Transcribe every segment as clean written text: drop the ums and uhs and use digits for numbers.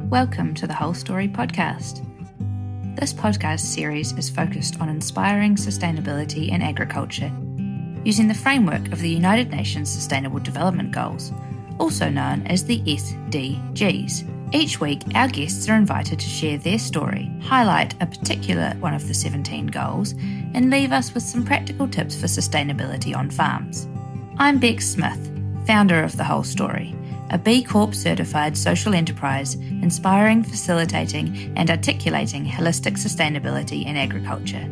Welcome to the Whole Story podcast. This podcast series is focused on inspiring sustainability in agriculture, using the framework of the United Nations Sustainable Development Goals, also known as the SDGs. Each week, our guests are invited to share their story, highlight a particular one of the 17 goals, and leave us with some practical tips for sustainability on farms. I'm Bex Smith, founder of The Whole Story, a B Corp certified social enterprise inspiring, facilitating and articulating holistic sustainability in agriculture.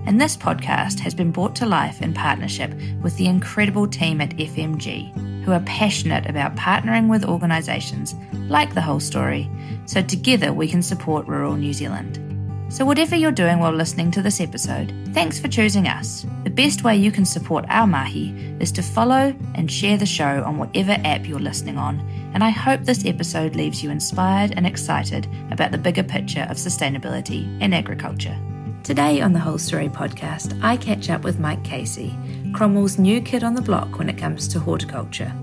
And this podcast has been brought to life in partnership with the incredible team at FMG, who are passionate about partnering with organisations like The Whole Story, so together we can support rural New Zealand. So whatever you're doing while listening to this episode, thanks for choosing us. The best way you can support our mahi is to follow and share the show on whatever app you're listening on, and I hope this episode leaves you inspired and excited about the bigger picture of sustainability in agriculture. Today on the Whole Story podcast, I catch up with Mike Casey, Cromwell's new kid on the block when it comes to horticulture.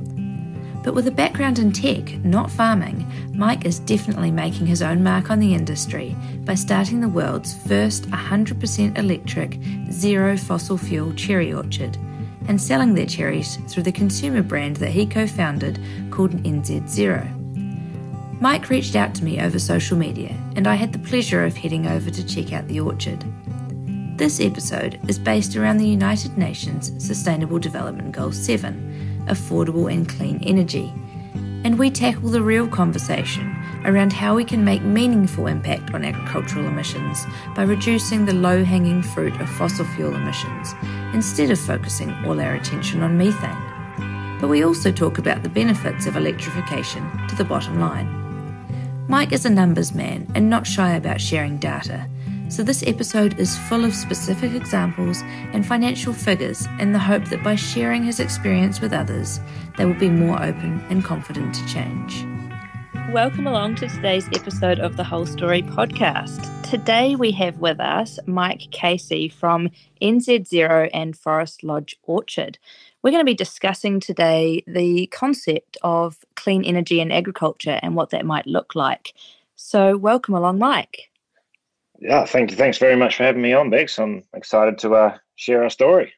But with a background in tech, not farming, Mike is definitely making his own mark on the industry by starting the world's first 100% electric, zero fossil fuel cherry orchard and selling their cherries through the consumer brand that he co-founded called NZ0. Mike reached out to me over social media and I had the pleasure of heading over to check out the orchard. This episode is based around the United Nations Sustainable Development Goal 7, affordable and clean energy, and we tackle the real conversation around how we can make meaningful impact on agricultural emissions by reducing the low-hanging fruit of fossil fuel emissions instead of focusing all our attention on methane. But we also talk about the benefits of electrification to the bottom line. Mike is a numbers man and not shy about sharing data, so this episode is full of specific examples and financial figures in the hope that by sharing his experience with others, they will be more open and confident to change. Welcome along to today's episode of the Whole Story podcast. Today we have with us Mike Casey from NZ0 and Forest Lodge Orchard. We're going to be discussing today the concept of clean energy in agriculture and what that might look like. So welcome along, Mike. Yeah, thank you. Thanks very much for having me on, Bex. I'm excited to share our story.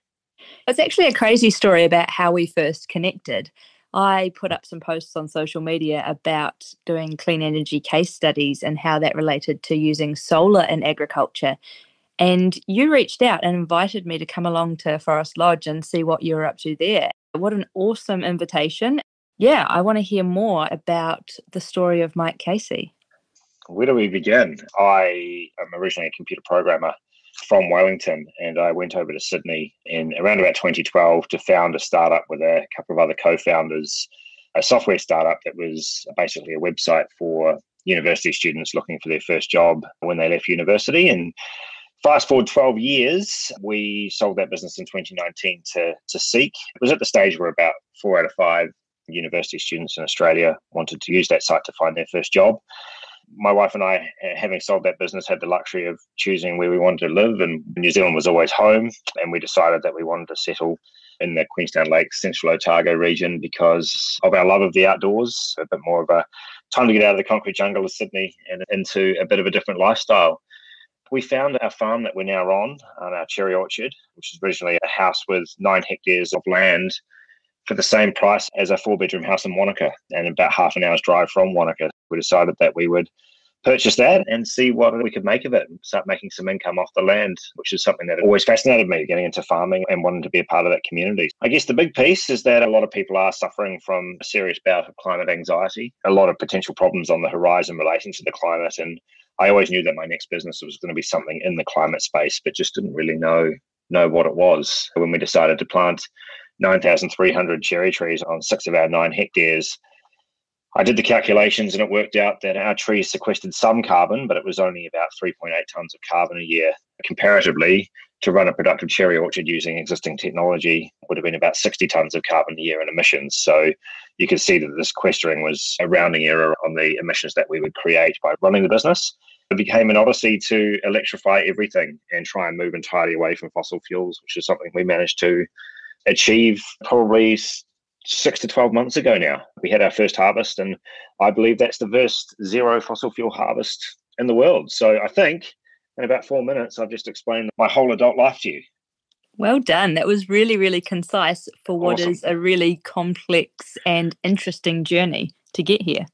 It's actually a crazy story about how we first connected. I put up some posts on social media about doing clean energy case studies and how that related to using solar in agriculture. And you reached out and invited me to come along to Forest Lodge and see what you were up to there. What an awesome invitation. Yeah, I want to hear more about the story of Mike Casey. Where do we begin? I am originally a computer programmer from Wellington, and I went over to Sydney in around about 2012 to found a startup with a couple of other co-founders, a software startup that was basically a website for university students looking for their first job when they left university. And fast forward 12 years, we sold that business in 2019 to Seek. It was at the stage where about 4 out of 5 university students in Australia wanted to use that site to find their first job. My wife and I, having sold that business, had the luxury of choosing where we wanted to live, and New Zealand was always home, and we decided that we wanted to settle in the Queenstown Lakes, Central Otago region because of our love of the outdoors, a bit more of a time to get out of the concrete jungle of Sydney and into a bit of a different lifestyle. We found our farm that we're now on our cherry orchard, which is originally a house with 9 hectares of land, for the same price as a 4-bedroom house in Wanaka, and about half an hour's drive from Wanaka. We decided that we would purchase that and see what we could make of it and start making some income off the land, which is something that always fascinated me, getting into farming and wanting to be a part of that community. I guess the big piece is that a lot of people are suffering from a serious bout of climate anxiety, a lot of potential problems on the horizon relating to the climate. And I always knew that my next business was going to be something in the climate space, but just didn't really know what it was. When we decided to plant 9,300 cherry trees on 6 of our 9 hectares, I did the calculations and it worked out that our trees sequestered some carbon, but it was only about 3.8 tonnes of carbon a year. Comparatively, to run a productive cherry orchard using existing technology would have been about 60 tonnes of carbon a year in emissions. So you can see that the sequestering was a rounding error on the emissions that we would create by running the business. It became an odyssey to electrify everything and try and move entirely away from fossil fuels, which is something we managed to achieve probably 6 to 12 months ago now. We had our first harvest, and I believe that's the first zero fossil fuel harvest in the world. So I think in about 4 minutes, I've just explained my whole adult life to you. Well done. That was really, really concise for what Awesome. is a really complex and interesting journey to get here.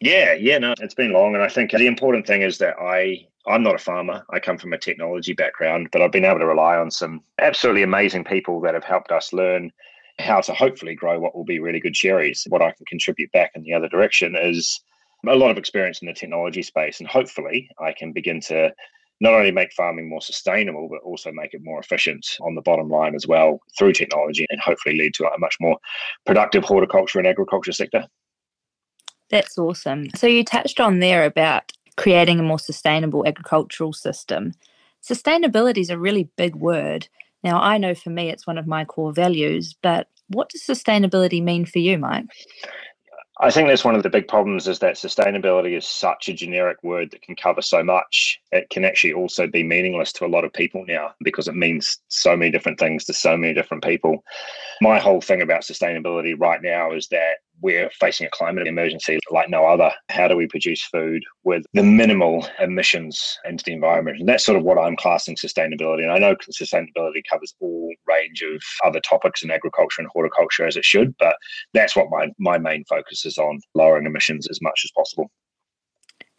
Yeah, no, it's been long. And I think the important thing is that I'm not a farmer. I come from a technology background, but I've been able to rely on some absolutely amazing people that have helped us learn how to hopefully grow what will be really good cherries. What I can contribute back in the other direction is a lot of experience in the technology space. And hopefully I can begin to not only make farming more sustainable, but also make it more efficient on the bottom line as well through technology, and hopefully lead to a much more productive horticulture and agriculture sector. That's awesome. So you touched on there about creating a more sustainable agricultural system. Sustainability is a really big word. Now, I know for me it's one of my core values, but what does sustainability mean for you, Mike? I think that's one of the big problems, is that sustainability is such a generic word that can cover so much. It can actually also be meaningless to a lot of people now because it means so many different things to so many different people. My whole thing about sustainability right now is that we're facing a climate emergency like no other. How do we produce food with the minimal emissions into the environment? And that's sort of what I'm classing sustainability. And I know sustainability covers all range of other topics in agriculture and horticulture, as it should, but that's what my main focus is on, lowering emissions as much as possible.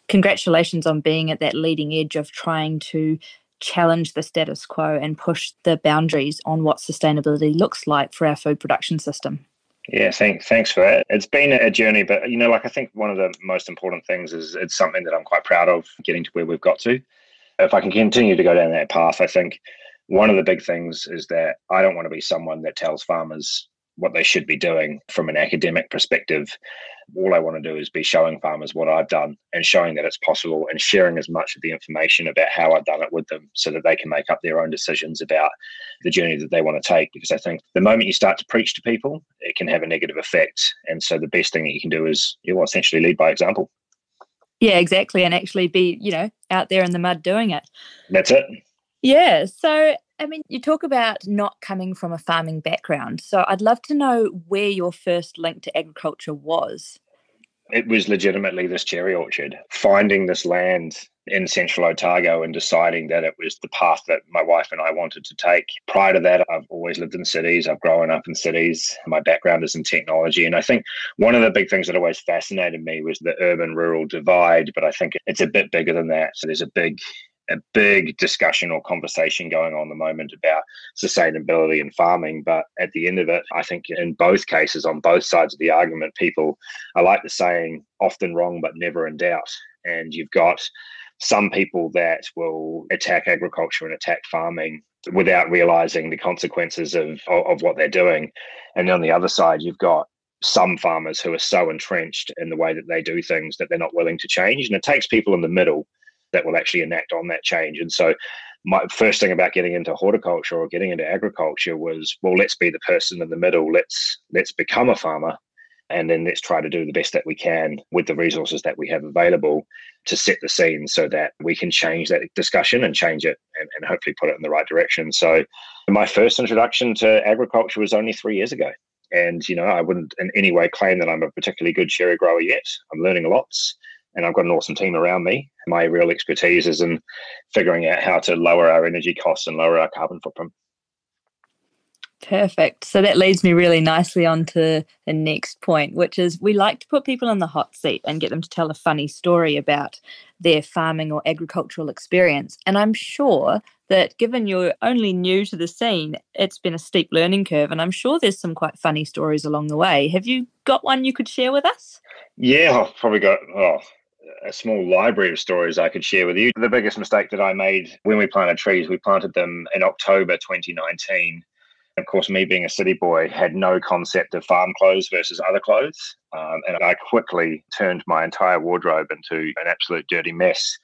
Congratulations on being at that leading edge of trying to challenge the status quo and push the boundaries on what sustainability looks like for our food production system. Yeah, thanks for that. It's been a journey, but I think one of the most important things is it's something that I'm quite proud of, getting to where we've got to. If I can continue to go down that path, I think one of the big things is that I don't want to be someone that tells farmers what they should be doing from an academic perspective. All I want to do is be showing farmers what I've done and showing that it's possible, and sharing as much of the information about how I've done it with them so that they can make up their own decisions about the journey that they want to take. Because I think the moment you start to preach to people, it can have a negative effect. And so the best thing that you can do is essentially lead by example. Yeah, exactly. And actually be, out there in the mud doing it. That's it. Yeah. So, you talk about not coming from a farming background. So I'd love to know where your first link to agriculture was. It was legitimately this cherry orchard, finding this land in central Otago and deciding that it was the path that my wife and I wanted to take. Prior to that, I've always lived in cities. I've grown up in cities. My background is in technology. And I think one of the big things that always fascinated me was the urban-rural divide, but I think it's a bit bigger than that. So there's a big discussion or conversation going on at the moment about sustainability and farming. But at the end of it, I think in both cases, on both sides of the argument, people, I like the saying, often wrong, but never in doubt. And you've got some people that will attack agriculture and attack farming without realizing the consequences of what they're doing. And on the other side, you've got some farmers who are so entrenched in the way that they do things that they're not willing to change. And it takes people in the middle that will actually enact on that change. And so my first thing about getting into horticulture or getting into agriculture was, well, let's be the person in the middle. Let's become a farmer, and then let's try to do the best that we can with the resources that we have available to set the scene so that we can change that discussion and change it and hopefully put it in the right direction. So my first introduction to agriculture was only 3 years ago. And, I wouldn't in any way claim that I'm a particularly good cherry grower yet. I'm learning lots. And I've got an awesome team around me. My real expertise is in figuring out how to lower our energy costs and lower our carbon footprint. Perfect. So that leads me really nicely on to the next point, which is we like to put people in the hot seat and get them to tell a funny story about their farming or agricultural experience. And I'm sure that given you're only new to the scene, it's been a steep learning curve. And I'm sure there's some quite funny stories along the way. Have you got one you could share with us? Yeah, I've probably got a small library of stories I could share with you. The biggest mistake that I made when we planted trees, we planted them in October 2019. Of course, me being a city boy had no concept of farm clothes versus other clothes. And I quickly turned my entire wardrobe into an absolute dirty mess.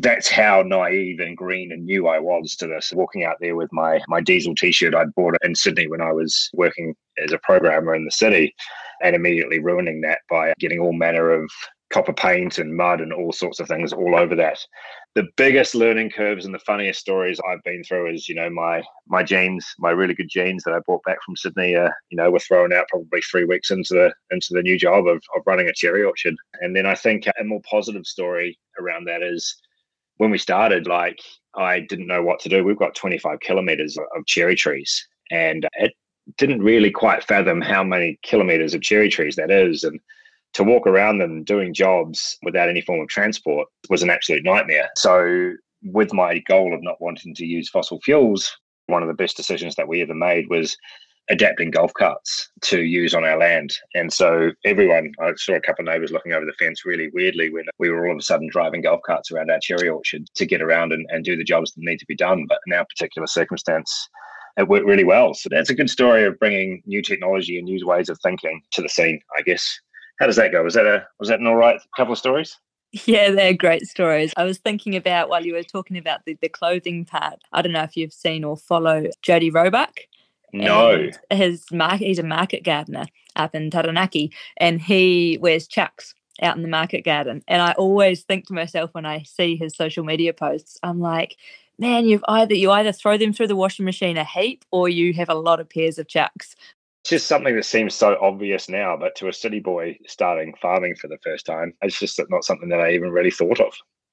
That's how naive and green and new I was to this. Walking out there with my diesel T-shirt I'd bought in Sydney when I was working as a programmer in the city, and immediately ruining that by getting all manner of copper paint and mud and all sorts of things all over that. The biggest learning curves and the funniest stories I've been through is, my jeans, my really good jeans that I brought back from Sydney, were thrown out probably 3 weeks into the new job of running a cherry orchard. And then I think a more positive story around that is when we started, I didn't know what to do. We've got 25 kilometres of cherry trees, and it didn't really quite fathom how many kilometres of cherry trees that is. And to walk around them doing jobs without any form of transport was an absolute nightmare. So with my goal of not wanting to use fossil fuels, one of the best decisions that we ever made was adapting golf carts to use on our land. And so I saw a couple of neighbours looking over the fence really weirdly when we were all of a sudden driving golf carts around our cherry orchard to get around and do the jobs that need to be done. But in our particular circumstance, it worked really well. So that's a good story of bringing new technology and new ways of thinking to the scene, I guess. How does that go? Was that an all right couple of stories? Yeah, they're great stories. I was thinking about, while you were talking about the clothing part, I don't know if you've seen or follow Jody Roebuck. No. He's a market gardener up in Taranaki, and he wears chucks out in the market garden. And I always think to myself when I see his social media posts, I'm like, man, you either throw them through the washing machine a heap or you have a lot of pairs of chucks. It's just something that seems so obvious now, but to a city boy starting farming for the first time, it's just not something that I even really thought of.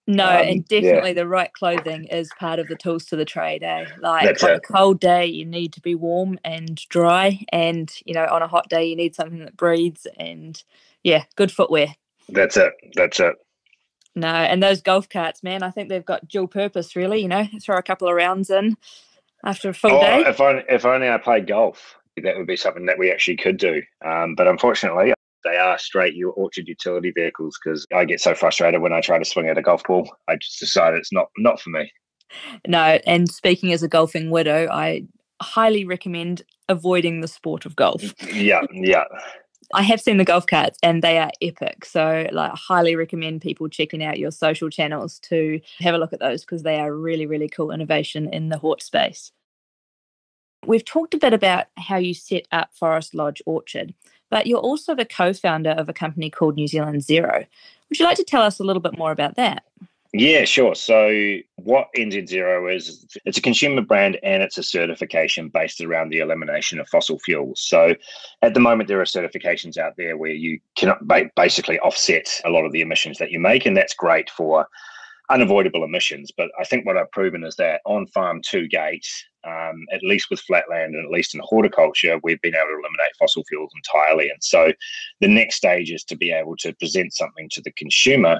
No, and definitely the right clothing is part of the tools to the trade, eh? That's on it. a cold day, you need to be warm and dry, and, on a hot day, you need something that breathes and, good footwear. That's it. No, and those golf carts, man, I think they've got dual purpose, really, throw a couple of rounds in after a full day. If only I played golf, that would be something that we actually could do. But unfortunately, they are straight orchard utility vehicles because I get so frustrated when I try to swing at a golf ball. I just decide it's not for me. No, and speaking as a golfing widow, I highly recommend avoiding the sport of golf. Yeah. I have seen the golf carts and they are epic. So I highly recommend people checking out your social channels to have a look at those because they are really, really cool innovation in the hort space. We've talked a bit about how you set up Forest Lodge Orchard, but you're also the co-founder of a company called New Zealand Zero. Would you like to tell us a little bit more about that? Yeah, sure. So what NZ Zero is, it's a consumer brand and it's a certification based around the elimination of fossil fuels. So at the moment, there are certifications out there where you cannot basically offset a lot of the emissions that you make, and that's great for unavoidable emissions. But I think what I've proven is that on farm to gate, at least with flatland and at least in horticulture, we've been able to eliminate fossil fuels entirely. And so the next stage is to be able to present something to the consumer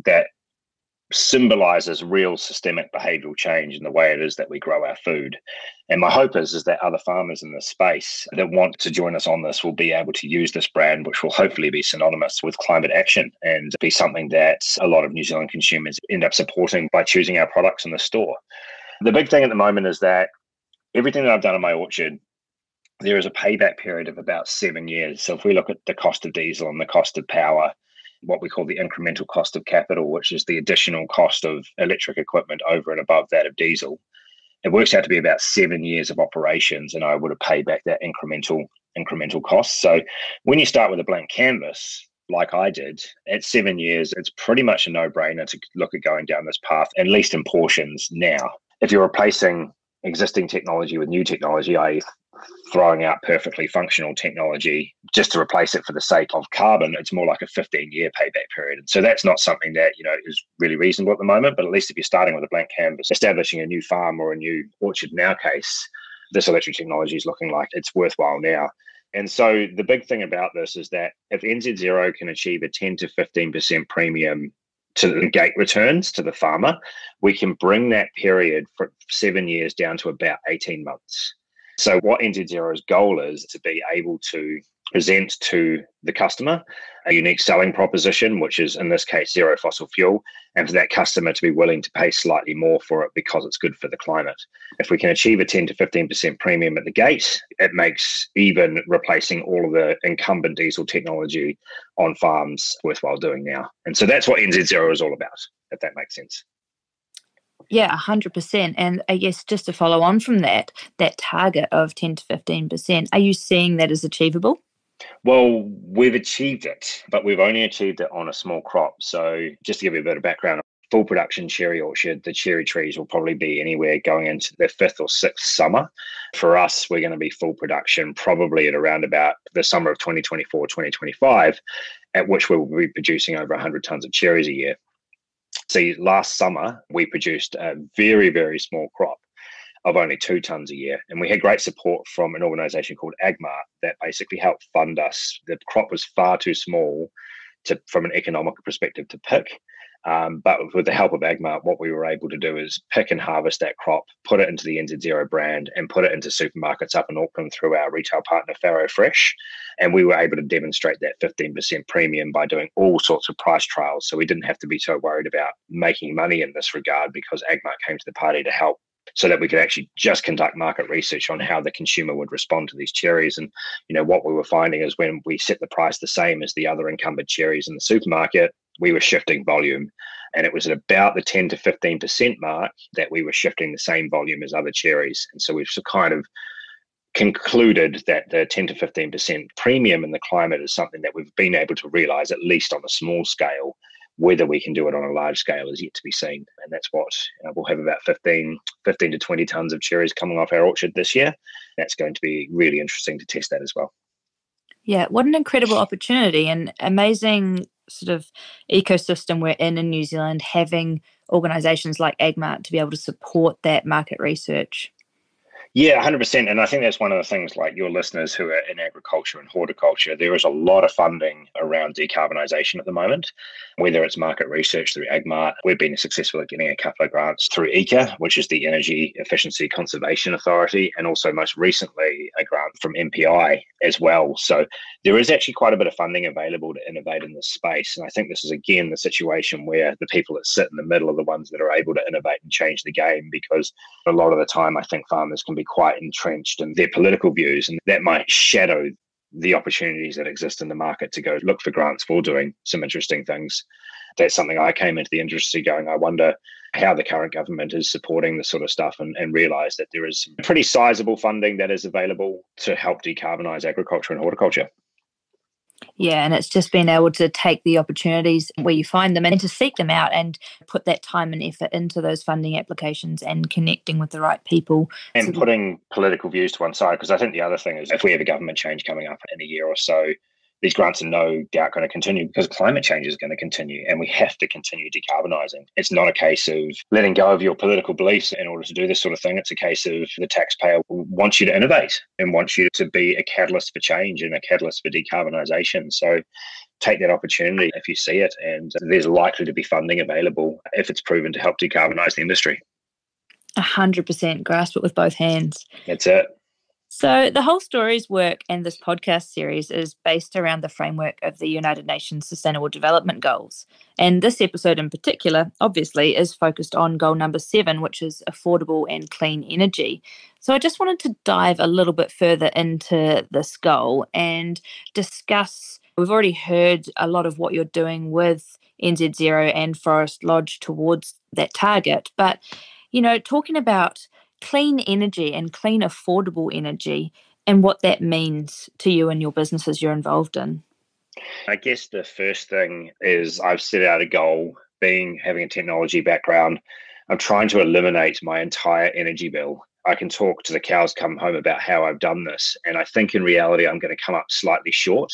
that symbolizes real systemic behavioral change in the way it is that we grow our food. And my hope is that other farmers in this space that want to join us on this will be able to use this brand, which will hopefully be synonymous with climate action and be something that a lot of New Zealand consumers end up supporting by choosing our products in the store. The big thing at the moment is that everything that I've done in my orchard, there is a payback period of about 7 years. So if we look at the cost of diesel and the cost of power, what we call the incremental cost of capital, which is the additional cost of electric equipment over and above that of diesel, it works out to be about 7 years of operations, and I would have paid back that incremental cost. So when you start with a blank canvas, like I did, at 7 years, it's pretty much a no-brainer to look at going down this path, at least in portions now. If you're replacing existing technology with new technology, i.e. throwing out perfectly functional technology just to replace it for the sake of carbon, it's more like a 15-year payback period. And so that's not something that, is really reasonable at the moment, but at least if you're starting with a blank canvas, establishing a new farm or a new orchard in our case, this electric technology is looking like it's worthwhile now. And so the big thing about this is that if NZ Zero can achieve a 10 to 15% premium to the gate returns to the farmer, we can bring that period for 7 years down to about 18 months. So what NZ Zero's goal is to be able to present to the customer a unique selling proposition, which is in this case zero fossil fuel, and for that customer to be willing to pay slightly more for it because it's good for the climate. If we can achieve a 10 to 15% premium at the gate, it makes even replacing all of the incumbent diesel technology on farms worthwhile doing now. And so that's what NZ Zero is all about, if that makes sense. Yeah, 100%. And I guess just to follow on from that target of 10 to 15%, are you seeing that as achievable? Well, we've achieved it, but we've only achieved it on a small crop. So just to give you a bit of background, full production cherry orchard, the cherry trees will probably be anywhere going into their fifth or sixth summer. For us, we're going to be full production probably at around about the summer of 2024, 2025, at which we'll be producing over 100 tons of cherries a year. See, last summer, we produced a very, very small crop of only 2 tons a year. And we had great support from an organization called Agmart that basically helped fund us. The crop was far too small from an economic perspective to pick. But with the help of Agmart, what we were able to do is pick and harvest that crop, put it into the NZ0 brand, and put it into supermarkets up in Auckland through our retail partner, Farrow Fresh. And we were able to demonstrate that 15% premium by doing all sorts of price trials. So we didn't have to be so worried about making money in this regard because Agmart came to the party to help, so that we could actually just conduct market research on how the consumer would respond to these cherries. And, what we were finding is when we set the price the same as the other incumbent cherries in the supermarket, we were shifting volume. And it was at about the 10 to 15% mark that we were shifting the same volume as other cherries. And so we've kind of concluded that the 10 to 15% premium in the climate is something that we've been able to realize, at least on a small scale. Whether we can do it on a large scale is yet to be seen. And that's what we'll have about 15 to 20 tons of cherries coming off our orchard this year. That's going to be really interesting to test that as well. Yeah, what an incredible opportunity and amazing sort of ecosystem we're in New Zealand, having organisations like Agmart to be able to support that market research. Yeah, 100%. And I think that's one of the things, like your listeners who are in agriculture and horticulture, there is a lot of funding around decarbonisation at the moment, whether it's market research through Agmart. We've been successful at getting a couple of grants through ECA, which is the Energy Efficiency Conservation Authority, and also most recently a grant from MPI as well. So there is actually quite a bit of funding available to innovate in this space. And I think this is, again, the situation where the people that sit in the middle are the ones that are able to innovate and change the game, because a lot of the time I think farmers can be quite entrenched in their political views, and that might shadow the opportunities that exist in the market to go look for grants for doing some interesting things. That's something I came into the industry going, I wonder how the current government is supporting this sort of stuff, and realize that there is pretty sizable funding that is available to help decarbonize agriculture and horticulture. Yeah, and it's just being able to take the opportunities where you find them and to seek them out and put that time and effort into those funding applications and connecting with the right people. And putting political views to one side, because I think the other thing is if we have a government change coming up in a year or so, these grants are no doubt going to continue because climate change is going to continue and we have to continue decarbonising. It's not a case of letting go of your political beliefs in order to do this sort of thing. It's a case of the taxpayer wants you to innovate and wants you to be a catalyst for change and a catalyst for decarbonisation. So take that opportunity if you see it, and there's likely to be funding available if it's proven to help decarbonise the industry. 100%, grasp it with both hands. That's it. So the whole Stories work and this podcast series is based around the framework of the United Nations Sustainable Development Goals. And this episode in particular, obviously, is focused on goal number 7, which is affordable and clean energy. So I just wanted to dive a little bit further into this goal and discuss, we've already heard a lot of what you're doing with NZ0 and Forest Lodge towards that target. But, talking about clean energy and clean, affordable energy and what that means to you and your businesses you're involved in. I guess the first thing is I've set out a goal, having a technology background. I'm trying to eliminate my entire energy bill. I can talk to the cows come home about how I've done this. And I think in reality, I'm going to come up slightly short,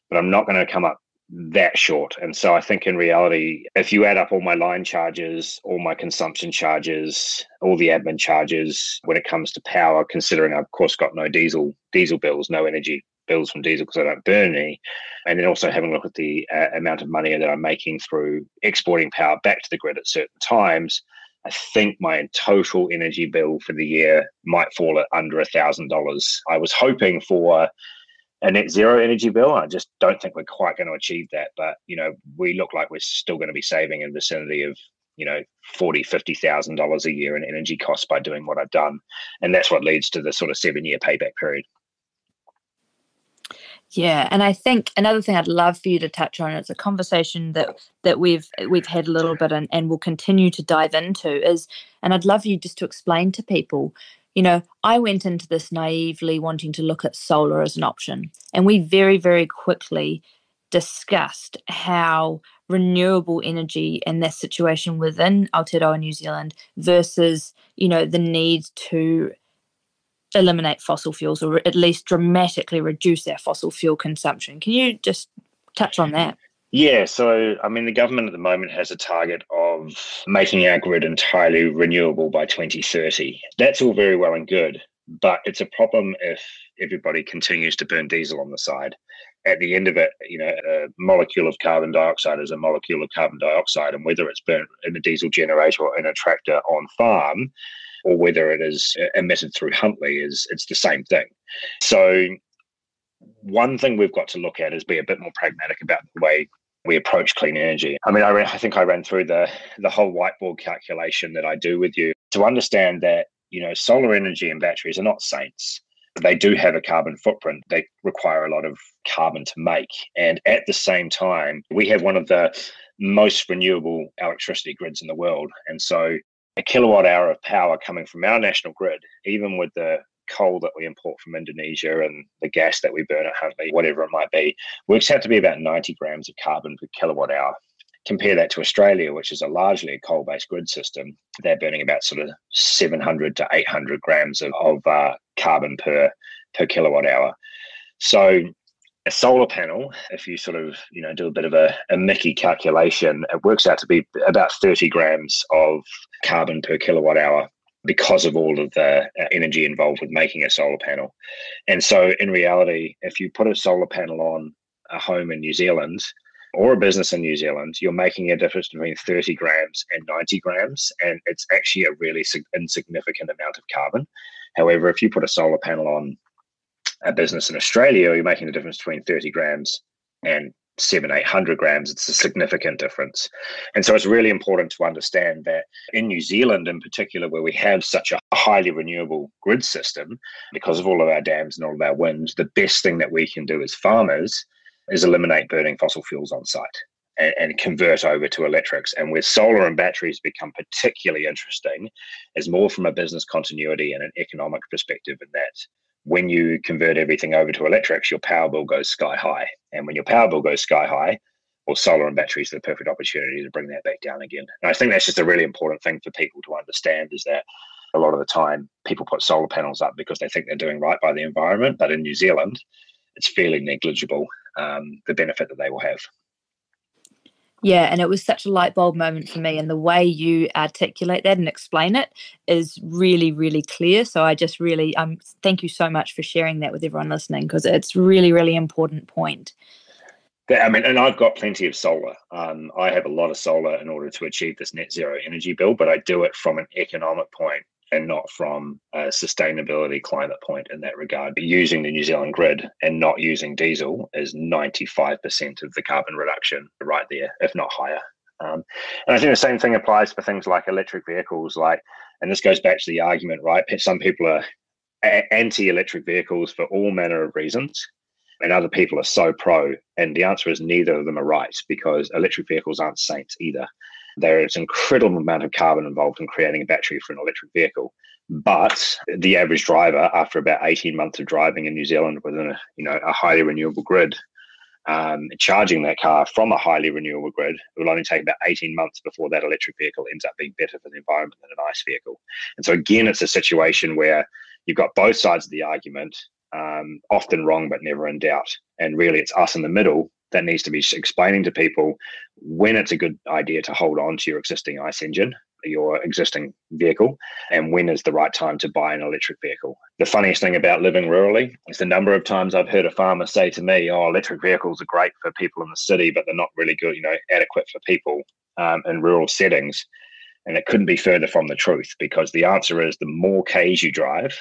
but I'm not going to come up that short. And so I think in reality, if you add up all my line charges, all my consumption charges, all the admin charges when it comes to power, considering I've of course got no diesel bills, no energy bills from diesel because I don't burn any, and then also having a look at the amount of money that I'm making through exporting power back to the grid at certain times, I think my total energy bill for the year might fall at under $1,000. I was hoping for a net zero energy bill. I just don't think we're quite going to achieve that. But, we look like we're still going to be saving in the vicinity of, $40,000-$50,000 a year in energy costs by doing what I've done. And that's what leads to the sort of 7-year payback period. Yeah, and I think another thing I'd love for you to touch on, it's a conversation that we've had a little bit and will continue to dive into is, and I'd love you just to explain to people, I went into this naively wanting to look at solar as an option. And we very, very quickly discussed how renewable energy in this situation within Aotearoa New Zealand versus, the need to eliminate fossil fuels or at least dramatically reduce our fossil fuel consumption. Can you just touch on that? Yeah, so the government at the moment has a target of making our grid entirely renewable by 2030. That's all very well and good, but it's a problem if everybody continues to burn diesel on the side. At the end of it, a molecule of carbon dioxide is a molecule of carbon dioxide, and whether it's burnt in a diesel generator or in a tractor on farm, or whether it is emitted through Huntly, it's the same thing. So one thing we've got to look at is be a bit more pragmatic about the way we approach clean energy. I think I ran through the whole whiteboard calculation that I do with you to understand that, solar energy and batteries are not saints. They do have a carbon footprint. They require a lot of carbon to make. And at the same time, we have one of the most renewable electricity grids in the world. And so a kilowatt hour of power coming from our national grid, even with the coal that we import from Indonesia and the gas that we burn at Huntly, whatever it might be, works out to be about 90 grams of carbon per kilowatt hour. Compare that to Australia, which is a largely coal-based grid system. They're burning about sort of 700 to 800 grams of carbon per kilowatt hour. So a solar panel, if you sort of, do a bit of a Mickey calculation, it works out to be about 30 grams of carbon per kilowatt hour, because of all of the energy involved with making a solar panel. And so in reality, if you put a solar panel on a home in New Zealand or a business in New Zealand, you're making a difference between 30 grams and 90 grams, and it's actually a really insignificant amount of carbon. However, if you put a solar panel on a business in Australia, you're making a difference between 30 grams and 700-800 grams. It's a significant difference. And so it's really important to understand that in New Zealand in particular, where we have such a highly renewable grid system, because of all of our dams and all of our wind, the best thing that we can do as farmers is eliminate burning fossil fuels on site and convert over to electrics. And where solar and batteries become particularly interesting is more from a business continuity and an economic perspective, in that when you convert everything over to electrics, your power bill goes sky high. And when your power bill goes sky high, well, solar and batteries are the perfect opportunity to bring that back down again. And I think that's just a really important thing for people to understand, is that a lot of the time people put solar panels up because they think they're doing right by the environment. But in New Zealand, it's fairly negligible, the benefit that they will have. Yeah, and it was such a light bulb moment for me, and the way you articulate that and explain it is really, really clear. So I just really thank you so much for sharing that with everyone listening, because it's really, really important point. And I've got plenty of solar. I have a lot of solar in order to achieve this net zero energy bill, but I do it from an economic point and not from a sustainability climate point in that regard. But using the New Zealand grid and not using diesel is 95% of the carbon reduction right there, if not higher. And I think the same thing applies for things like electric vehicles. And this goes back to the argument, right? Some people are anti-electric vehicles for all manner of reasons, and other people are so pro. And the answer is neither of them are right, because electric vehicles aren't saints either. There is an incredible amount of carbon involved in creating a battery for an electric vehicle. But the average driver, after about 18 months of driving in New Zealand within a highly renewable grid, charging that car from a highly renewable grid, it will only take about 18 months before that electric vehicle ends up being better for the environment than an ICE vehicle. And so again, it's a situation where you've got both sides of the argument, often wrong but never in doubt. And really, it's us in the middle that needs to be explaining to people when it's a good idea to hold on to your existing ICE engine, your existing vehicle, and when is the right time to buy an electric vehicle. The funniest thing about living rurally is the number of times I've heard a farmer say to me, electric vehicles are great for people in the city, but they're not really good, adequate for people in rural settings. And it couldn't be further from the truth, because the answer is the more Ks you drive,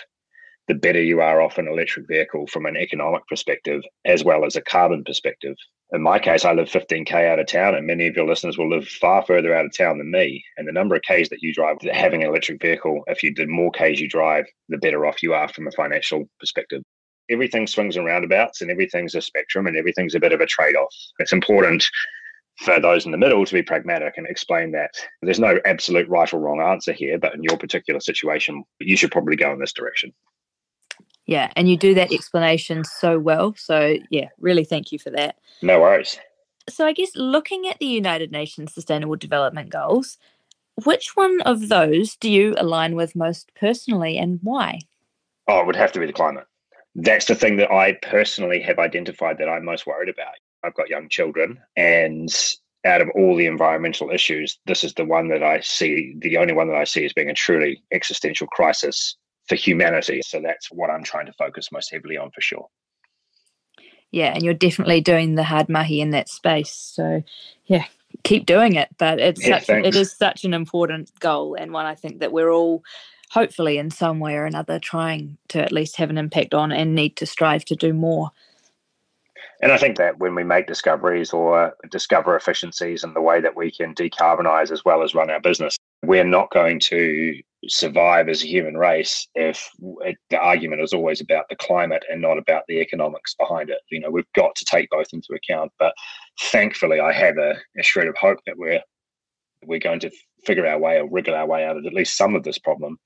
the better you are off an electric vehicle from an economic perspective, as well as a carbon perspective. In my case, I live 15K out of town, and many of your listeners will live far further out of town than me. And the number of Ks that you drive having an electric vehicle, if you did more Ks you drive, the better off you are from a financial perspective. Everything swings and roundabouts, and everything's a spectrum, and everything's a bit of a trade-off. It's important for those in the middle to be pragmatic and explain that there's no absolute right or wrong answer here, but in your particular situation, you should probably go in this direction. Yeah, and you do that explanation so well. So, yeah, really thank you for that. No worries. So I guess looking at the United Nations Sustainable Development Goals, which one of those do you align with most personally and why? Oh, it would have to be the climate. That's the thing that I personally have identified that I'm most worried about. I've got young children, and out of all the environmental issues, this is the one that I see, the only one that I see as being a truly existential crisis for humanity. So that's what I'm trying to focus most heavily on for sure. Yeah, and you're definitely doing the hard mahi in that space. So, yeah, keep doing it. But it is such an important goal, and one I think that we're all hopefully in some way or another trying to at least have an impact on and need to strive to do more. And I think that when we make discoveries or discover efficiencies in the way that we can decarbonize as well as run our business, we're not going to survive as a human race if the argument is always about the climate and not about the economics behind it. You know, we've got to take both into account. But thankfully, I have a shred of hope that we're going to figure our way or wriggle our way out of at least some of this problem,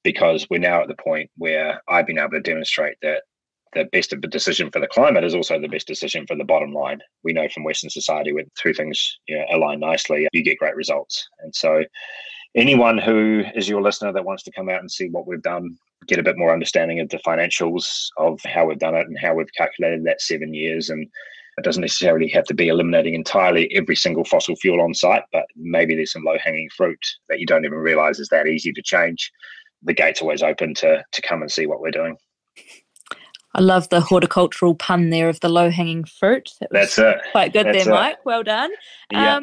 because we're now at the point where I've been able to demonstrate that the best of the decision for the climate is also the best decision for the bottom line. We know from Western society when two things align nicely, you get great results. And so anyone who is your listener that wants to come out and see what we've done, get a bit more understanding of the financials of how we've done it and how we've calculated that 7 years. And it doesn't necessarily have to be eliminating entirely every single fossil fuel on site, but maybe there's some low-hanging fruit that you don't even realize is that easy to change. The gate's always open to come and see what we're doing. I love the horticultural pun there of the low-hanging fruit. That's it. Quite good there, Mike. Well done. Yeah.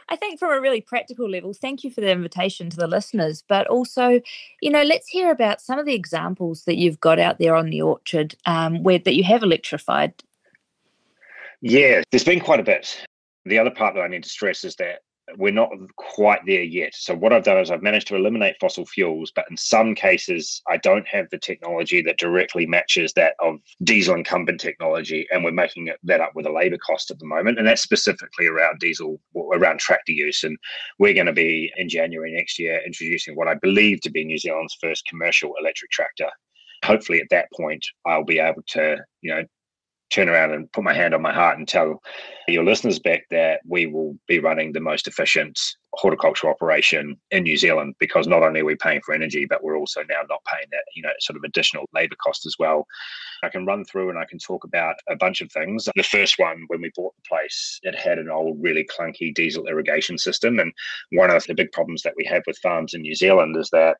I think from a really practical level, thank you for the invitation to the listeners, but also, let's hear about some of the examples that you've got out there on the orchard that you have electrified. Yeah, there's been quite a bit. The other part that I need to stress is that we're not quite there yet. So what I've done is I've managed to eliminate fossil fuels, but in some cases, I don't have the technology that directly matches that of diesel incumbent technology. And we're making that up with a labor cost at the moment. And that's specifically around diesel, around tractor use. And we're going to be in January next year introducing what I believe to be New Zealand's first commercial electric tractor. Hopefully at that point, I'll be able to, turn around and put my hand on my heart and tell your listeners back that we will be running the most efficient horticultural operation in New Zealand, because not only are we paying for energy, but we're also now not paying that, sort of additional labor cost as well. I can run through and I can talk about a bunch of things. The first one, when we bought the place, it had an old, really clunky diesel irrigation system. And one of the big problems that we have with farms in New Zealand is that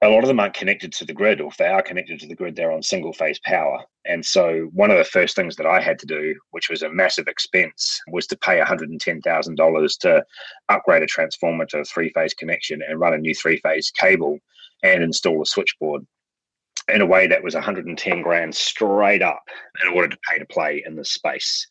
a lot of them aren't connected to the grid, or if they are connected to the grid, they're on single phase power. And so one of the first things that I had to do, which was a massive expense, was to pay $110,000 to upgrade a transformer to a 3-phase connection and run a new 3-phase cable and install a switchboard in a way that was 110 grand straight up in order to pay to play in this space.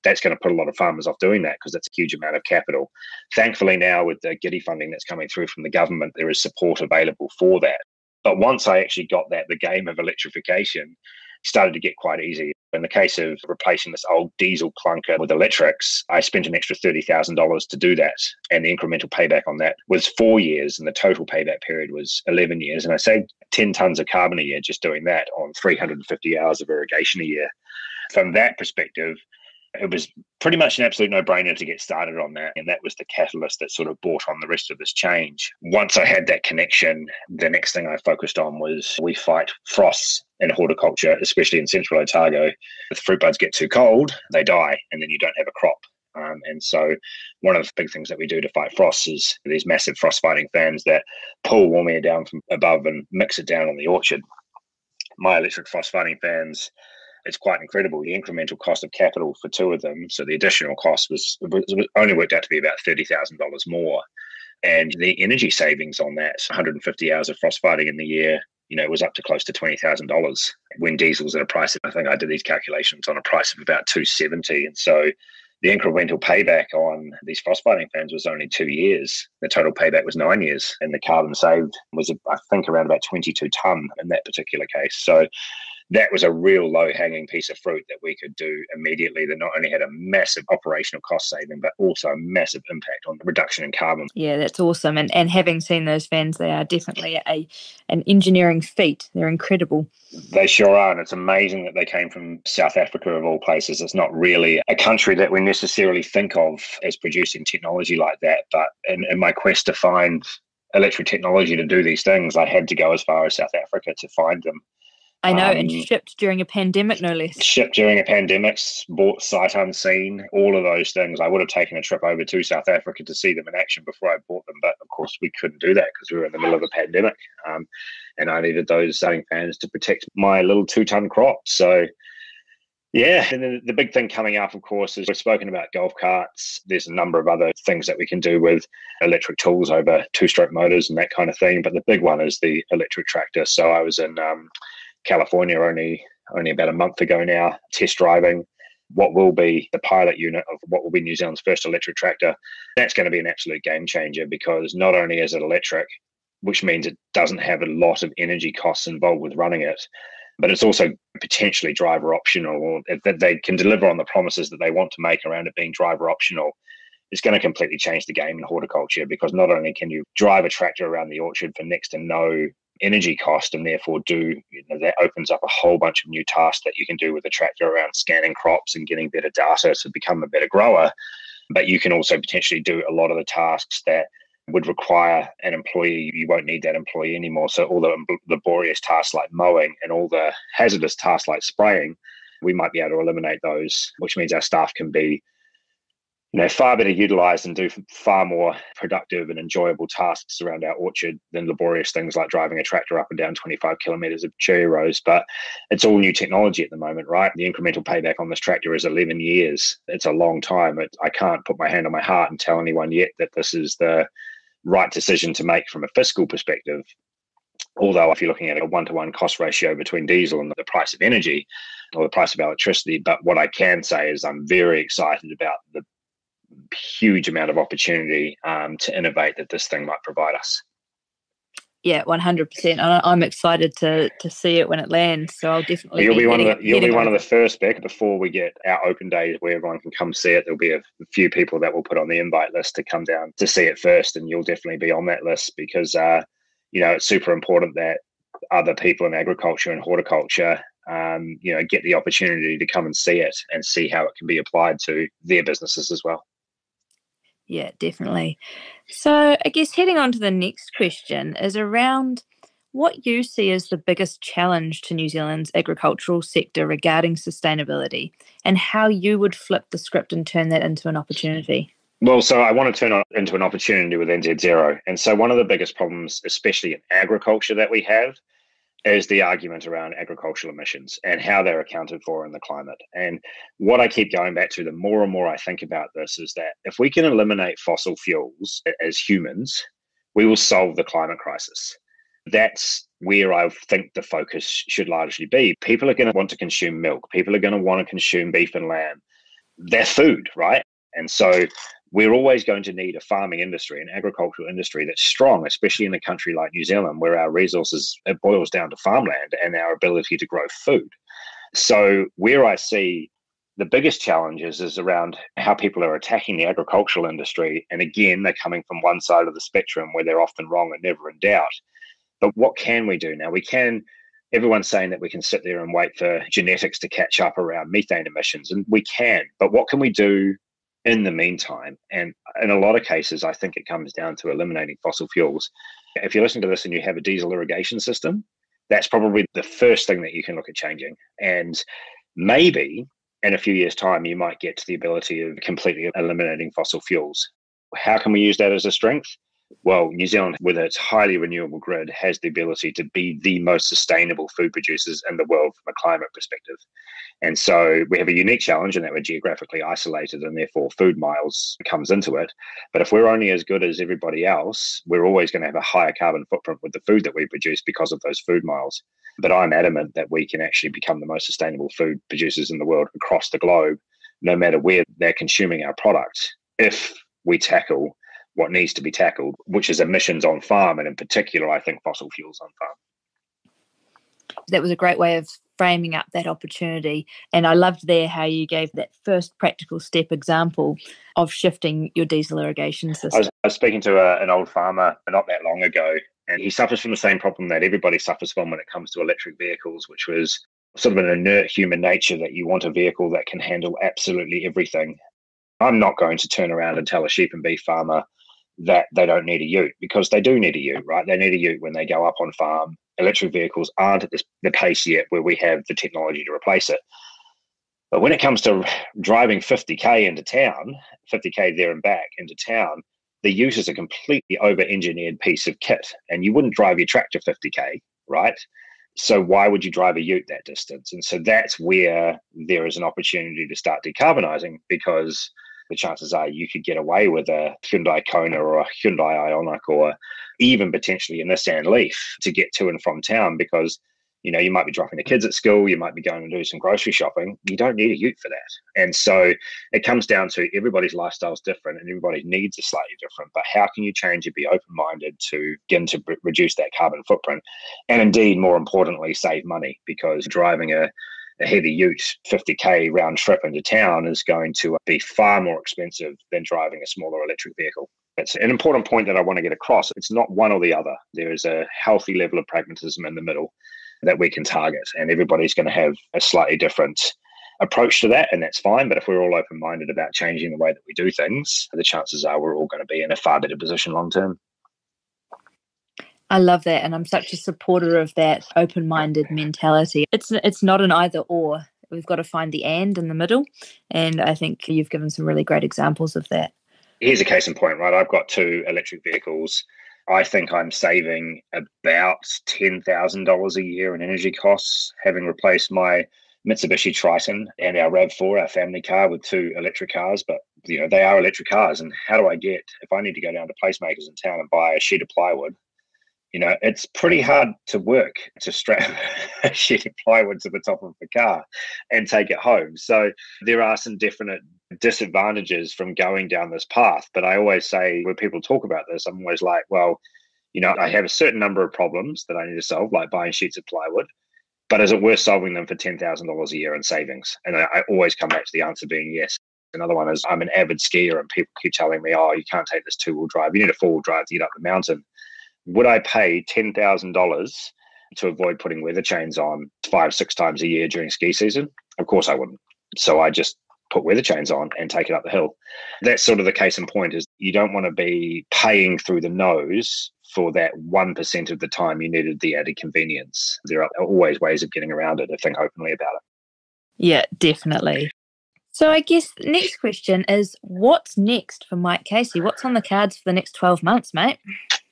That's going to put a lot of farmers off doing that because that's a huge amount of capital. Thankfully now, with the GIDI funding that's coming through from the government, there is support available for that. But once I actually got that, the game of electrification started to get quite easy. In the case of replacing this old diesel clunker with electrics, I spent an extra $30,000 to do that. And the incremental payback on that was 4 years, and the total payback period was 11 years. And I saved 10 tons of carbon a year just doing that on 350 hours of irrigation a year. From that perspective, it was pretty much an absolute no-brainer to get started on that. And that was the catalyst that sort of brought on the rest of this change. Once I had that connection, the next thing I focused on was we fight frosts in horticulture, especially in central Otago. If the fruit buds get too cold, they die, and then you don't have a crop. And so one of the big things that we do to fight frosts is these massive frost-fighting fans that pull warm air down from above and mix it down on the orchard. My electric frost-fighting fans, it's quite incredible. The incremental cost of capital for 2 of them, so the additional cost was only worked out to be about $30,000 more. And the energy savings on that, 150 hours of frostfighting in the year, was up to close to $20,000 when diesel's at a price of, I think I did these calculations on a price of about $270. And so the incremental payback on these frostfighting fans was only 2 years. The total payback was 9 years. And the carbon saved was, I think, around about 22 tonne in that particular case. So that was a real low-hanging piece of fruit that we could do immediately that not only had a massive operational cost saving, but also a massive impact on the reduction in carbon. Yeah, that's awesome. And having seen those fans, they are definitely an engineering feat. They're incredible. They sure are, and it's amazing that they came from South Africa, of all places. It's not really a country that we necessarily think of as producing technology like that, but in my quest to find electric technology to do these things, I had to go as far as South Africa to find them. I know, and shipped during a pandemic, no less. Shipped during a pandemic, bought sight unseen, all of those things. I would have taken a trip over to South Africa to see them in action before I bought them, but of course we couldn't do that because we were in the middle of a pandemic, and I needed those starting fans to protect my little 2-ton crop. So yeah, and then the big thing coming up, of course, is we've spoken about golf carts. There's a number of other things that we can do with electric tools over 2-stroke motors and that kind of thing, but the big one is the electric tractor. So I was in California only about a month ago now, test driving what will be the pilot unit of what will be New Zealand's first electric tractor. That's going to be an absolute game changer because not only is it electric, which means it doesn't have a lot of energy costs involved with running it, but it's also potentially driver optional, or that they can deliver on the promises that they want to make around it being driver optional. It's going to completely change the game in horticulture because not only can you drive a tractor around the orchard for next to no energy cost, and therefore that opens up a whole bunch of new tasks that you can do with the tractor around scanning crops and getting better data to become a better grower. But you can also potentially do a lot of the tasks that would require an employee. You won't need that employee anymore. So all the laborious tasks like mowing and all the hazardous tasks like spraying, we might be able to eliminate those, which means our staff can be far better utilized and do far more productive and enjoyable tasks around our orchard than laborious things like driving a tractor up and down 25 kilometers of cherry rows. But it's all new technology at the moment, right? The incremental payback on this tractor is 11 years. It's a long time. I can't put my hand on my heart and tell anyone yet that this is the right decision to make from a fiscal perspective. Although if you're looking at a 1-to-1 cost ratio between diesel and the price of energy or the price of electricity, but what I can say is I'm very excited about the huge amount of opportunity to innovate that this thing might provide us. Yeah, 100%. I'm excited to see it when it lands. So I'll definitely. You'll be one of the first, Beck. Before we get our open days where everyone can come see it, there'll be a few people that will put on the invite list to come down to see it first, and you'll definitely be on that list because it's super important that other people in agriculture and horticulture get the opportunity to come and see it and see how it can be applied to their businesses as well. Yeah, definitely. So I guess heading on to the next question is around what you see as the biggest challenge to New Zealand's agricultural sector regarding sustainability and how you would flip the script and turn that into an opportunity. Well, so I want to turn it into an opportunity with NZ0. And so one of the biggest problems, especially in agriculture that we have, is the argument around agricultural emissions and how they're accounted for in the climate. And what I keep going back to, the more and more I think about this, is that if we can eliminate fossil fuels as humans, we will solve the climate crisis. That's where I think the focus should largely be. People are going to want to consume milk. People are going to want to consume beef and lamb. They're food, right? And so we're always going to need a farming industry, an agricultural industry that's strong, especially in a country like New Zealand, where our resources, it boils down to farmland and our ability to grow food. So where I see the biggest challenges is around how people are attacking the agricultural industry. And again, they're coming from one side of the spectrum where they're often wrong and never in doubt. But what can we do now? Everyone's saying that we can sit there and wait for genetics to catch up around methane emissions, and we can. But what can we do in the meantime? And in a lot of cases, I think it comes down to eliminating fossil fuels. If you're listening to this and you have a diesel irrigation system, that's probably the first thing that you can look at changing. And maybe in a few years' time, you might get to the ability of completely eliminating fossil fuels. How can we use that as a strength? Well, New Zealand, with its highly renewable grid, has the ability to be the most sustainable food producers in the world from a climate perspective. And so we have a unique challenge in that we're geographically isolated, and therefore food miles comes into it. But if we're only as good as everybody else, we're always going to have a higher carbon footprint with the food that we produce because of those food miles. But I'm adamant that we can actually become the most sustainable food producers in the world across the globe, no matter where they're consuming our product, if we tackle what needs to be tackled, which is emissions on farm, and in particular, I think fossil fuels on farm. That was a great way of framing up that opportunity. And I loved there how you gave that first practical step example of shifting your diesel irrigation system. I was speaking to an old farmer not that long ago, and he suffers from the same problem that everybody suffers from when it comes to electric vehicles, which was sort of an inert human nature that you want a vehicle that can handle absolutely everything. I'm not going to turn around and tell a sheep and beef farmer that they don't need a ute, because they do need a ute, right? They need a ute when they go up on farm. Electric vehicles aren't at the pace yet where we have the technology to replace it. But when it comes to driving 50K into town, 50K there and back into town, the ute is a completely over-engineered piece of kit, and you wouldn't drive your tractor 50K, right? So why would you drive a ute that distance? And so that's where there is an opportunity to start decarbonizing, because the chances are you could get away with a Hyundai Kona or a Hyundai Ioniq, or even potentially a Nissan Leaf to get to and from town, because you might be dropping the kids at school, you might be going to do some grocery shopping. You don't need a ute for that. And so it comes down to everybody's lifestyle is different and everybody's needs are slightly different. But how can you change and be open-minded to begin to reduce that carbon footprint? And indeed, more importantly, save money, because driving a heavy ute 50K round trip into town is going to be far more expensive than driving a smaller electric vehicle. It's an important point that I want to get across. It's not one or the other. There is a healthy level of pragmatism in the middle that we can target, and everybody's going to have a slightly different approach to that, and that's fine. But if we're all open-minded about changing the way that we do things, the chances are we're all going to be in a far better position long term. I love that, and I'm such a supporter of that open-minded mentality. It's not an either or. We've got to find the and in the middle, and I think you've given some really great examples of that. Here's a case in point, right? I've got 2 electric vehicles. I think I'm saving about $10,000 a year in energy costs, having replaced my Mitsubishi Triton and our RAV4, our family car, with 2 electric cars. But they are electric cars, and how do I get, if I need to go down to Placemakers in town and buy a sheet of plywood, it's pretty hard to work to strap a sheet of plywood to the top of the car and take it home. So there are some definite disadvantages from going down this path. But I always say, when people talk about this, I'm always like, well, I have a certain number of problems that I need to solve, like buying sheets of plywood, but is it worth solving them for $10,000 a year in savings? And I always come back to the answer being yes. Another one is, I'm an avid skier, and people keep telling me, oh, you can't take this 2-wheel drive. You need a 4-wheel drive to get up the mountain. Would I pay $10,000 to avoid putting weather chains on 5-6 times a year during ski season? Of course I wouldn't. So I just put weather chains on and take it up the hill. That's sort of the case in point, is you don't want to be paying through the nose for that 1% of the time you needed the added convenience. There are always ways of getting around it if think openly about it. Yeah, definitely. So I guess the next question is, what's next for Mike Casey? What's on the cards for the next 12 months, mate?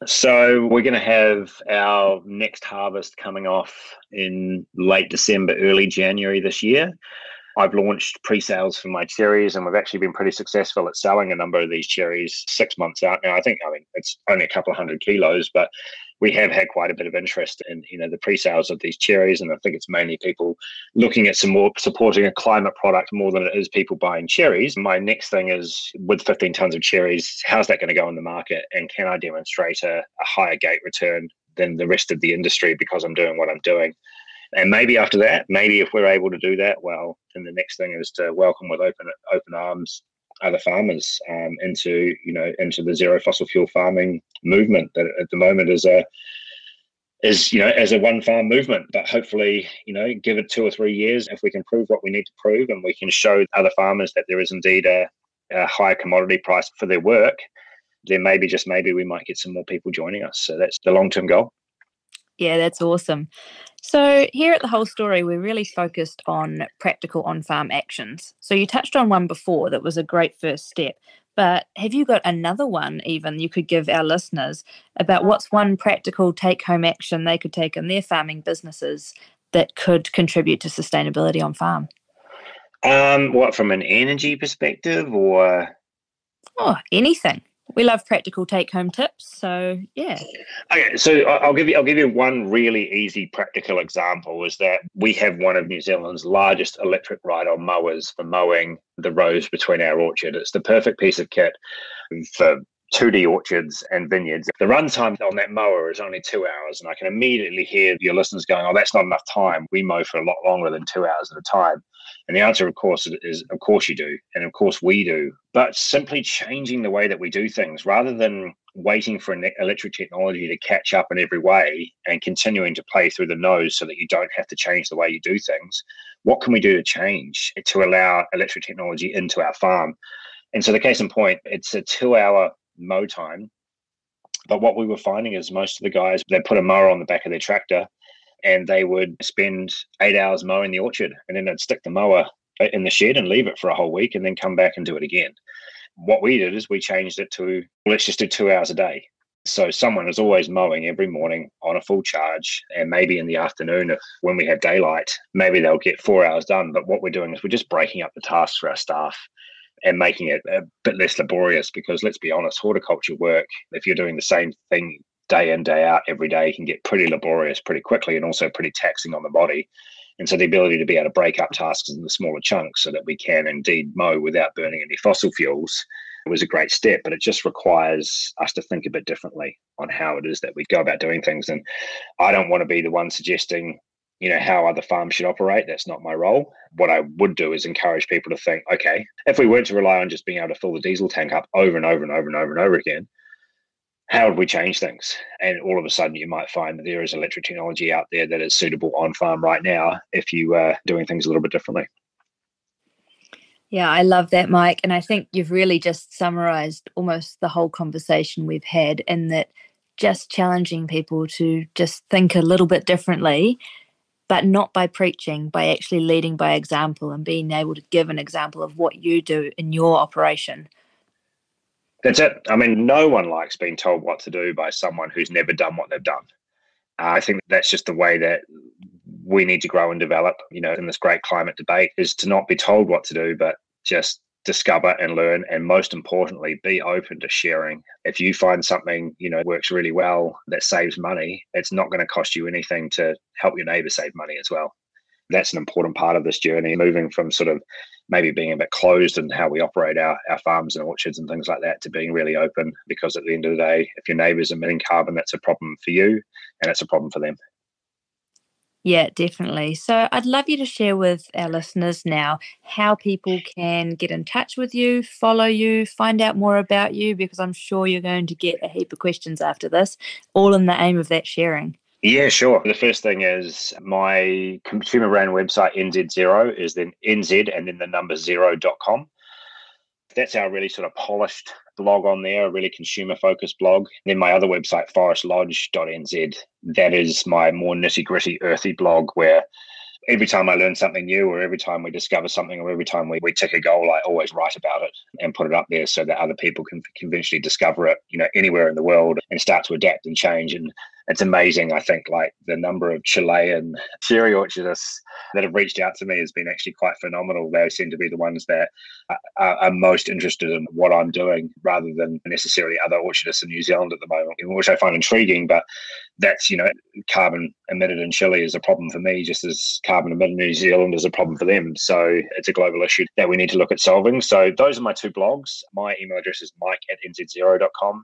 So we're going to have our next harvest coming off in late December, early January this year. I've launched pre-sales for my cherries, and we've actually been pretty successful at selling a number of these cherries 6 months out now. I mean, it's only a couple of 100 kilos, but we have had quite a bit of interest in, the pre-sales of these cherries. And I think it's mainly people looking at some more supporting a climate product more than it is people buying cherries. My next thing is, with 15 tons of cherries, how's that going to go in the market? And can I demonstrate a higher gate return than the rest of the industry because I'm doing what I'm doing? And maybe after that, maybe if we're able to do that, well, then the next thing is to welcome with open arms other farmers into the zero fossil fuel farming movement that at the moment is a one farm movement. But hopefully, give it 2 or 3 years, if we can prove what we need to prove, and we can show other farmers that there is indeed a higher commodity price for their work, then maybe we might get some more people joining us. So that's the long-term goal. Yeah, that's awesome. So here at The Whole Story, we're really focused on practical on-farm actions. So you touched on one before that was a great first step, but have you got another one even you could give our listeners about what's one practical take-home action they could take in their farming businesses that could contribute to sustainability on farm? What, from an energy perspective, or? Oh, anything. We love practical take-home tips, so yeah. Okay, so I'll give you one really easy practical example. Is that we have one of New Zealand's largest electric ride-on mowers for mowing the rows between our orchard. It's the perfect piece of kit for 2D orchards and vineyards. The runtime on that mower is only 2 hours, and I can immediately hear your listeners going, oh, that's not enough time. We mow for a lot longer than 2 hours at a time. And the answer, of course, is of course you do. And of course we do. But simply changing the way that we do things rather than waiting for electric technology to catch up in every way and continuing to play through the nose so that you don't have to change the way you do things. What can we do to change to allow electric technology into our farm? And so the case in point, it's a 2-hour mow time. But what we were finding is most of the guys, they put a mower on the back of their tractor and they would spend 8 hours mowing the orchard, and then they'd stick the mower in the shed and leave it for a whole week and then come back and do it again. What we did is we changed it to, let's just do 2 hours a day. So someone is always mowing every morning on a full charge, and maybe in the afternoon, when we have daylight, maybe they'll get 4 hours done. But what we're doing is we're just breaking up the tasks for our staff and making it a bit less laborious, because let's be honest, horticulture work, if you're doing the same thing day in, day out, every day, can get pretty laborious pretty quickly and also pretty taxing on the body. And so the ability to be able to break up tasks into smaller chunks so that we can indeed mow without burning any fossil fuels was a great step. But it just requires us to think a bit differently on how it is that we go about doing things. And I don't want to be the one suggesting, how other farms should operate. That's not my role. What I would do is encourage people to think, okay, if we weren't to rely on just being able to fill the diesel tank up over and over and over and over and over again, how would we change things? And all of a sudden you might find that there is electric technology out there that is suitable on farm right now if you are doing things a little bit differently. Yeah, I love that, Mike. And I think you've really just summarized almost the whole conversation we've had, in that just challenging people to just think a little bit differently, but not by preaching, by actually leading by example and being able to give an example of what you do in your operation. That's it. I mean, no one likes being told what to do by someone who's never done what they've done. I think that's just the way that we need to grow and develop, in this great climate debate, is to not be told what to do, but just discover and learn, and most importantly, be open to sharing. If you find something, works really well that saves money, it's not going to cost you anything to help your neighbor save money as well. That's an important part of this journey, moving from sort of maybe being a bit closed in how we operate our farms and orchards and things like that, to being really open, because at the end of the day, if your neighbor's emitting carbon, that's a problem for you and it's a problem for them. Yeah, definitely. So I'd love you to share with our listeners now how people can get in touch with you, follow you, find out more about you, because I'm sure you're going to get a heap of questions after this, all in the aim of that sharing. Yeah, sure. The first thing is my consumer brand website, NZ0, is then NZ and then the number 0.com. That's our really sort of polished blog on there, a really consumer-focused blog. Then my other website, forestlodge.nz, that is my more nitty-gritty, earthy blog, where every time I learn something new, or every time we discover something, or every time we tick a goal, I always write about it and put it up there so that other people can eventually discover it, anywhere in the world, and start to adapt and change. And it's amazing, I think, like the number of Chilean cherry orchardists that have reached out to me has been actually quite phenomenal. They seem to be the ones that are most interested in what I'm doing, rather than necessarily other orchardists in New Zealand at the moment, which I find intriguing. But that's, carbon emitted in Chile is a problem for me, just as carbon emitted in New Zealand is a problem for them. So it's a global issue that we need to look at solving. So those are my two blogs. My email address is mike@nz0.com.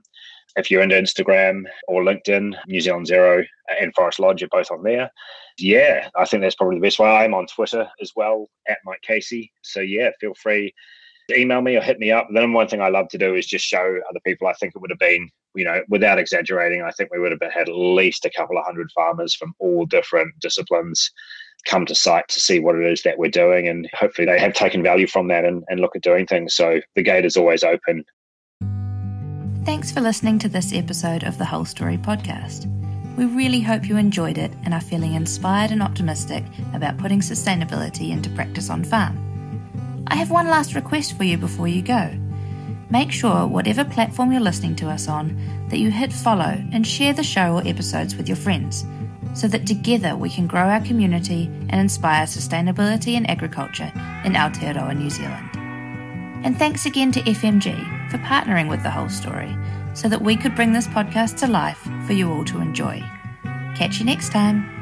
If you're into Instagram or LinkedIn, New Zealand Zero and Forest Lodge are both on there. Yeah, I think that's probably the best way. I'm on Twitter as well, @MikeCasey. So yeah, feel free to email me or hit me up. Then one thing I love to do is just show other people. I think it would have been, without exaggerating, I think we would have had at least a couple of hundred farmers from all different disciplines come to site to see what it is that we're doing. And hopefully they have taken value from that and look at doing things. So the gate is always open. Thanks for listening to this episode of the Whole Story podcast. We really hope you enjoyed it and are feeling inspired and optimistic about putting sustainability into practice on farm. I have one last request for you before you go. Make sure, whatever platform you're listening to us on, that you hit follow and share the show or episodes with your friends, so that together we can grow our community and inspire sustainability in agriculture in Aotearoa, New Zealand. And thanks again to FMG for partnering with The Whole Story so that we could bring this podcast to life for you all to enjoy. Catch you next time.